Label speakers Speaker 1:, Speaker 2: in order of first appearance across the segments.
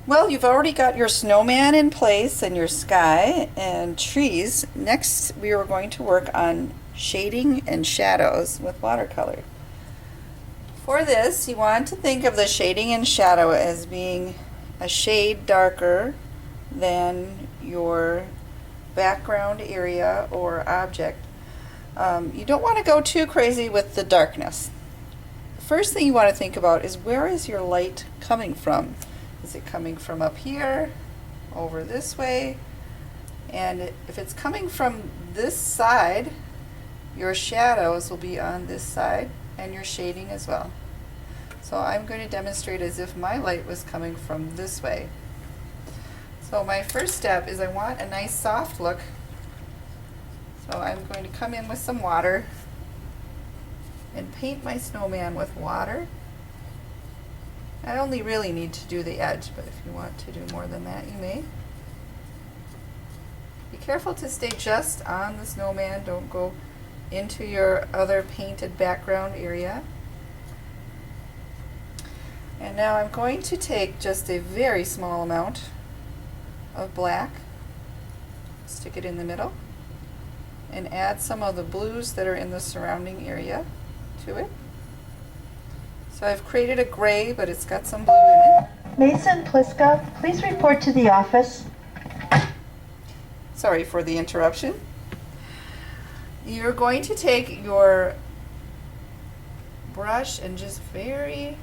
Speaker 1: Well, you've already got your snowman in place and your sky and trees. Next, we are going to work on shading and shadows with watercolor. For this, you want to think of the shading and shadow as being a shade darker than your background area or object. You don't want to go too crazy with the darkness. The first thing you want to think about is, where is your light coming from? Is it coming from up here, over this way? And if it's coming from this side, your shadows will be on this side and your shading as well. So I'm going to demonstrate as if my light was coming from this way. So my first step is I want a nice soft look. So I'm going to come in with some water and paint my snowman with water. I only really need to do the edge, but if you want to do more than that, you may. Be careful to stay just on the snowman. Don't go into your other painted background area. And now I'm going to take just a very small amount of black, stick it in the middle, and add some of the blues that are in the surrounding area to it. So I've created a gray, but it's got some blue in it.
Speaker 2: Mason Pliska, please report to the office.
Speaker 1: Sorry for the interruption. You're going to take your brush and just very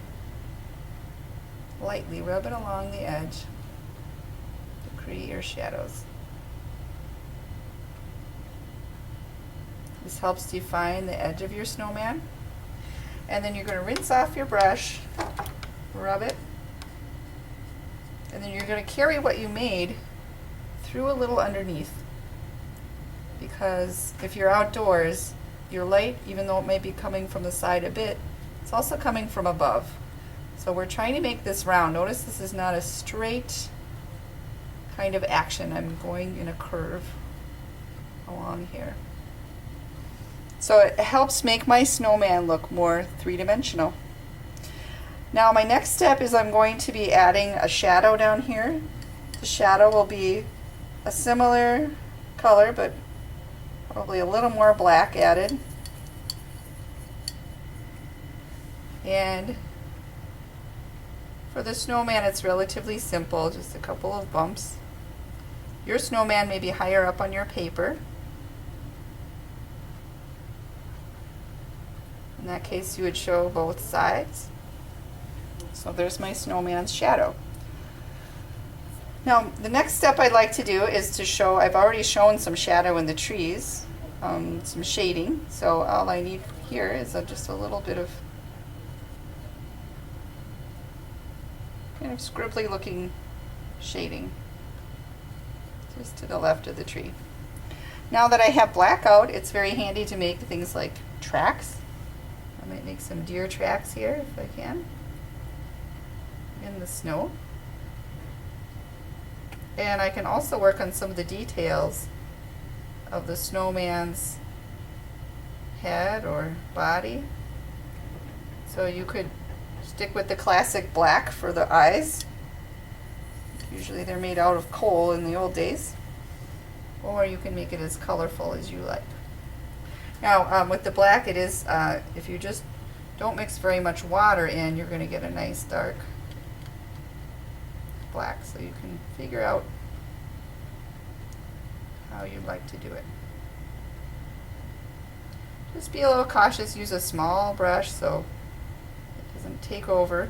Speaker 1: lightly rub it along the edge to create your shadows. This helps define the edge of your snowman. And then you're going to rinse off your brush, rub it, and then you're going to carry what you made through a little underneath. Because if you're outdoors, your light, even though it may be coming from the side a bit, it's also coming from above. So we're trying to make this round. Notice this is not a straight kind of action. I'm going in a curve along here. So it helps make my snowman look more three-dimensional. Now my next step is I'm going to be adding a shadow down here. The shadow will be a similar color, but probably a little more black added. And for the snowman, it's relatively simple, just a couple of bumps. Your snowman may be higher up on your paper. In that case, you would show both sides. So there's my snowman's shadow. Now, the next step I'd like to do is to show, I've already shown some shadow in the trees, some shading. So all I need here is just a little bit of kind of scribbly looking shading just to the left of the tree. Now that I have black out, it's very handy to make things like tracks. I might make some deer tracks here if I can in the snow. And I can also work on some of the details of the snowman's head or body. So you could stick with the classic black for the eyes. Usually they're made out of coal in the old days. Or you can make it as colorful as you like. Now with the black, it is, if you just don't mix very much water in, you're going to get a nice dark black. So you can figure out how you'd like to do it. Just be a little cautious. Use a small brush so it doesn't take over.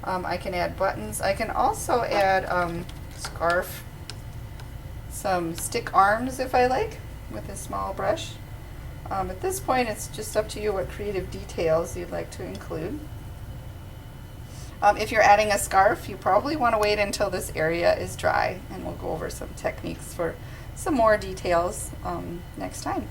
Speaker 1: I can add buttons. I can also add scarf, some stick arms if I like, with a small brush. At this point, it's just up to you what creative details you'd like to include. If you're adding a scarf, you probably want to wait until this area is dry, and we'll go over some techniques for some more details next time.